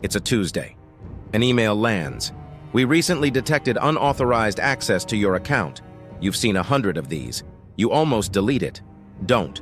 It's a Tuesday. An email lands. We recently detected unauthorized access to your account. You've seen 100 of these. You almost delete it. Don't.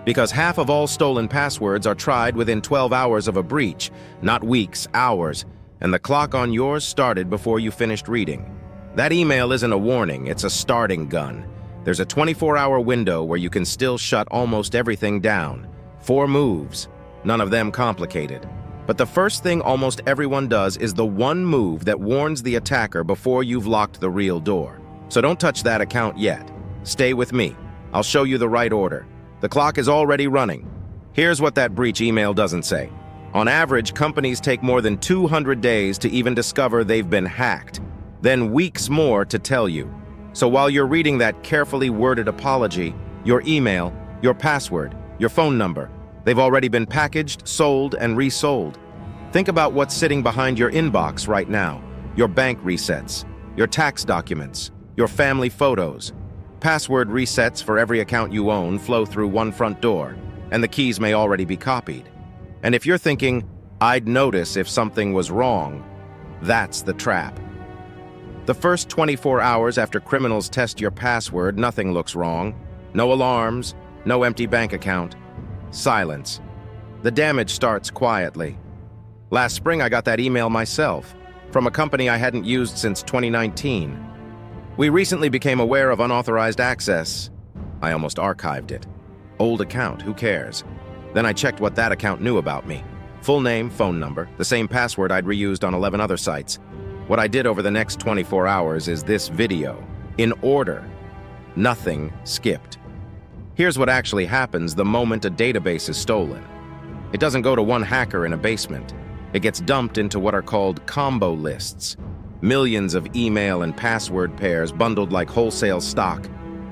Because half of all stolen passwords are tried within 12 hours of a breach, not weeks, hours, and the clock on yours started before you finished reading. That email isn't a warning, it's a starting gun. There's a 24-hour window where you can still shut almost everything down. 4 moves, none of them complicated. But the first thing almost everyone does is the one move that warns the attacker before you've locked the real door. So don't touch that account yet. Stay with me. I'll show you the right order. The clock is already running. Here's what that breach email doesn't say. On average, companies take more than 200 days to even discover they've been hacked, then weeks more to tell you. So while you're reading that carefully worded apology, your email, your password, your phone number, they've already been packaged, sold, and resold. Think about what's sitting behind your inbox right now. Your bank resets, your tax documents, your family photos. Password resets for every account you own flow through one front door, and the keys may already be copied. And if you're thinking, I'd notice if something was wrong, that's the trap. The first 24 hours after criminals test your password, nothing looks wrong. No alarms, no empty bank account. Silence. The damage starts quietly. Last spring, I got that email myself, from a company I hadn't used since 2019. We recently became aware of unauthorized access. I almost archived it. Old account, who cares? Then I checked what that account knew about me. Full name, phone number, the same password I'd reused on 11 other sites. What I did over the next 24 hours is this video, in order. Nothing skipped. Here's what actually happens the moment a database is stolen. It doesn't go to one hacker in a basement. It gets dumped into what are called combo lists. Millions of email and password pairs bundled like wholesale stock.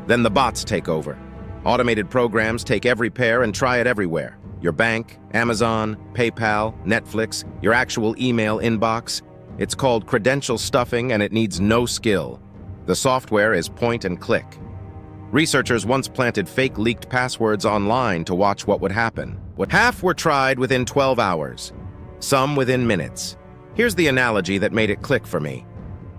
Then the bots take over. Automated programs take every pair and try it everywhere. Your bank, Amazon, PayPal, Netflix, your actual email inbox. It's called credential stuffing and it needs no skill. The software is point and click. Researchers once planted fake leaked passwords online to watch what would happen. Half were tried within 12 hours, some within minutes. Here's the analogy that made it click for me.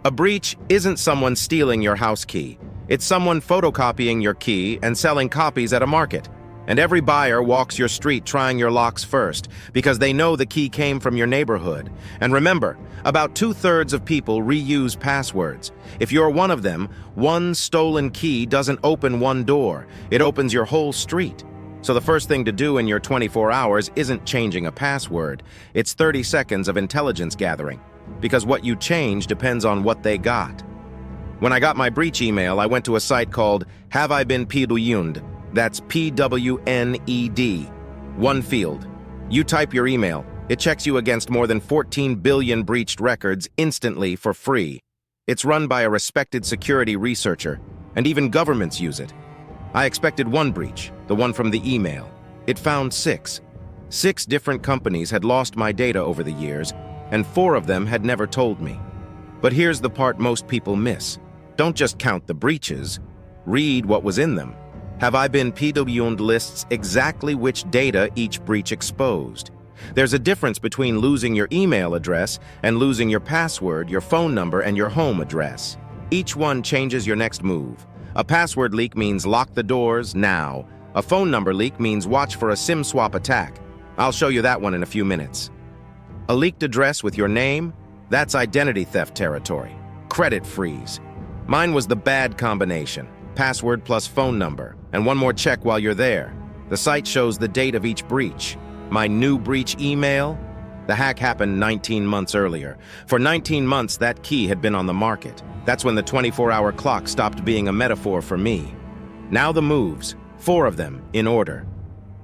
A breach isn't someone stealing your house key. It's someone photocopying your key and selling copies at a market. And every buyer walks your street trying your locks first because they know the key came from your neighborhood. And remember, about 2/3 of people reuse passwords. If you're one of them, one stolen key doesn't open one door. It opens your whole street. So the first thing to do in your 24 hours isn't changing a password. It's 30 seconds of intelligence gathering. Because what you change depends on what they got. When I got my breach email, I went to a site called Have I Been Pwned? That's Pwned. One field. You type your email. It checks you against more than 14 billion breached records instantly for free. It's run by a respected security researcher, and even governments use it. I expected one breach, the one from the email. It found 6. 6 different companies had lost my data over the years, and 4 of them had never told me. But here's the part most people miss. Don't just count the breaches. Read what was in them. Have I Been Pwned lists exactly which data each breach exposed. There's a difference between losing your email address and losing your password, your phone number, and your home address. Each one changes your next move. A password leak means lock the doors now. A phone number leak means watch for a SIM swap attack. I'll show you that one in a few minutes. A leaked address with your name? That's identity theft territory. Credit freeze. Mine was the bad combination. Password plus phone number. And one more check while you're there. The site shows the date of each breach. My new breach email? The hack happened 19 months earlier. For 19 months, that key had been on the market. That's when the 24-hour clock stopped being a metaphor for me. Now the moves, 4 of them, in order.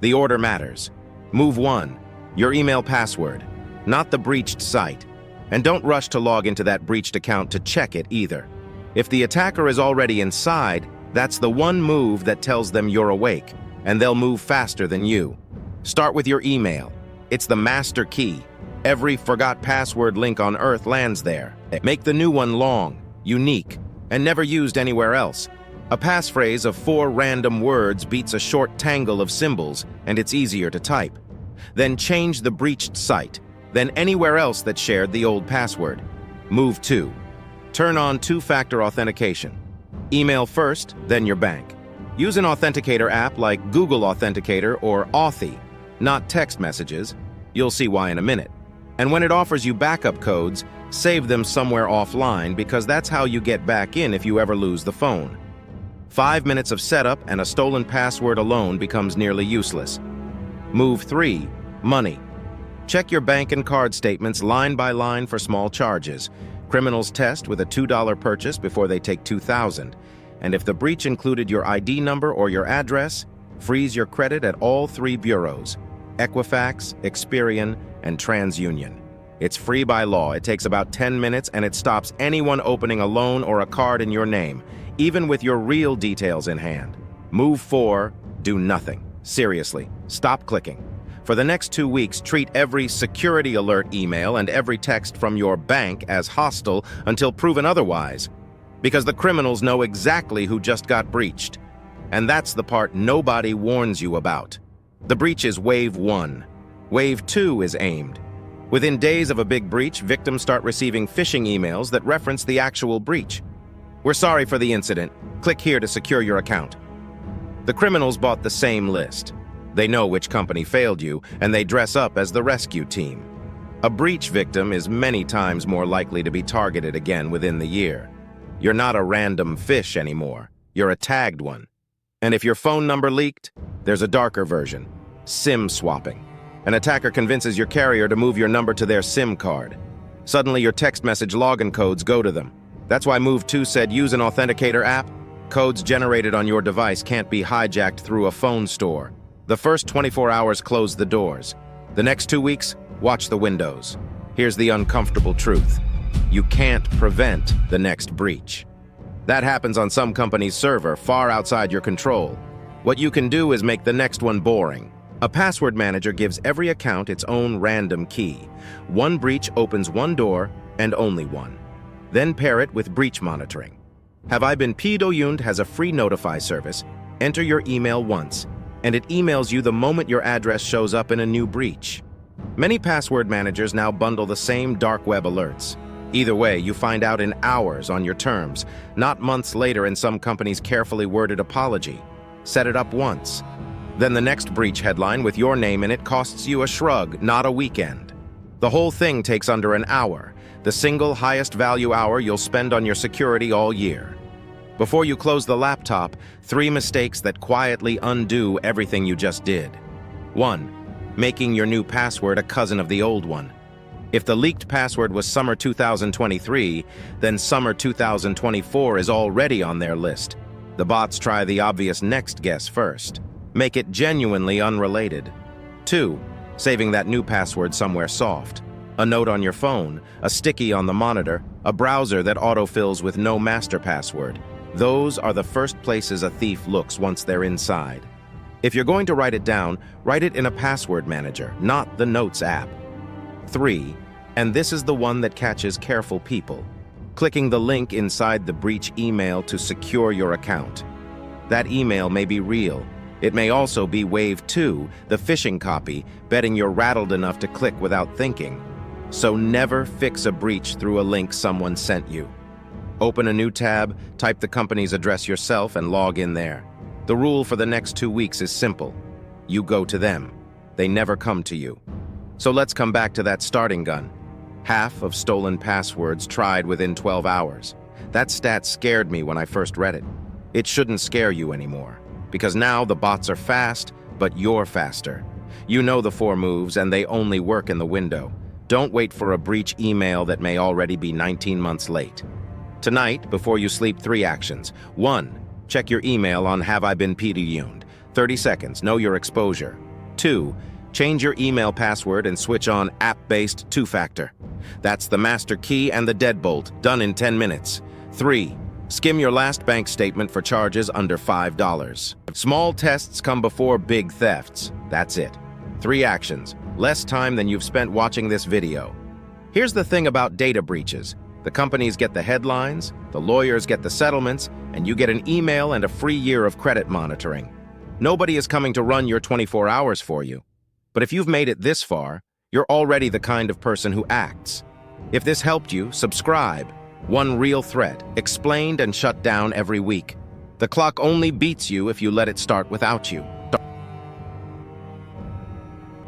The order matters. Move 1, your email password, not the breached site. And don't rush to log into that breached account to check it either. If the attacker is already inside, that's the one move that tells them you're awake, and they'll move faster than you. Start with your email. It's the master key. Every forgot password link on Earth lands there. Make the new one long, unique, and never used anywhere else. A passphrase of 4 random words beats a short tangle of symbols, and it's easier to type. Then change the breached site. then anywhere else that shared the old password. Move 2. Turn on two-factor authentication. Email first, then your bank. Use an Authenticator app like Google Authenticator or Authy, not text messages. You'll see why in a minute. And when it offers you backup codes, save them somewhere offline because that's how you get back in if you ever lose the phone. 5 minutes of setup and a stolen password alone becomes nearly useless. Move 3. Money. Check your bank and card statements line by line for small charges. Criminals test with a $2 purchase before they take $2,000. And if the breach included your ID number or your address, freeze your credit at all 3 bureaus: Equifax, Experian, and TransUnion. It's free by law. It takes about 10 minutes and it stops anyone opening a loan or a card in your name, even with your real details in hand. Move 4. Do nothing. Seriously, stop clicking. For the next 2 weeks, treat every security alert email and every text from your bank as hostile until proven otherwise, because the criminals know exactly who just got breached. And that's the part nobody warns you about. The breach is Wave 1. Wave 2 is aimed. Within days of a big breach, victims start receiving phishing emails that reference the actual breach. We're sorry for the incident. Click here to secure your account. The criminals bought the same list. They know which company failed you, and they dress up as the rescue team. A breach victim is many times more likely to be targeted again within the year. You're not a random fish anymore. You're a tagged one. And if your phone number leaked, there's a darker version: SIM swapping. An attacker convinces your carrier to move your number to their SIM card. Suddenly, your text message login codes go to them. That's why Move 2 said use an Authenticator app. Codes generated on your device can't be hijacked through a phone store. The first 24 hours close the doors. The next 2 weeks, watch the windows. Here's the uncomfortable truth: you can't prevent the next breach. That happens on some company's server far outside your control. What you can do is make the next one boring. A password manager gives every account its own random key. One breach opens one door, and only one. Then pair it with breach monitoring. Have I Been Pwned has a free notify service. Enter your email once, and it emails you the moment your address shows up in a new breach. Many password managers now bundle the same dark web alerts. Either way, you find out in hours on your terms, not months later in some company's carefully worded apology. Set it up once. Then the next breach headline with your name in it costs you a shrug, not a weekend. The whole thing takes under an hour, the single highest value hour you'll spend on your security all year. Before you close the laptop, 3 mistakes that quietly undo everything you just did. 1. Making your new password a cousin of the old one. If the leaked password was summer 2023, then summer 2024 is already on their list. The bots try the obvious next guess first. Make it genuinely unrelated. 2. Saving that new password somewhere soft. A note on your phone, a sticky on the monitor, a browser that autofills with no master password. Those are the first places a thief looks once they're inside. If you're going to write it down, write it in a password manager, not the Notes app. 3. And this is the one that catches careful people. Clicking the link inside the breach email to secure your account. That email may be real. It may also be Wave 2, the phishing copy, betting you're rattled enough to click without thinking. So never fix a breach through a link someone sent you. Open a new tab, type the company's address yourself, and log in there. The rule for the next 2 weeks is simple. You go to them. They never come to you. So let's come back to that starting gun. Half of stolen passwords tried within 12 hours. That stat scared me when I first read it. It shouldn't scare you anymore, because now the bots are fast, but you're faster. You know the 4 moves, and they only work in the window. Don't wait for a breach email that may already be 19 months late. Tonight, before you sleep, 3 actions. 1. Check your email on Have I Been Pwned? 30 seconds, know your exposure. 2. Change your email password and switch on app-based 2-factor. That's the master key and the deadbolt, done in 10 minutes. 3. Skim your last bank statement for charges under $5. Small tests come before big thefts. That's it. 3 actions, less time than you've spent watching this video. Here's the thing about data breaches. The companies get the headlines, the lawyers get the settlements, and you get an email and a free year of credit monitoring. Nobody is coming to run your 24 hours for you. But if you've made it this far, You're already the kind of person who acts. If this helped you, subscribe. One real threat, explained and shut down every week. The clock only beats you if you let it start without you.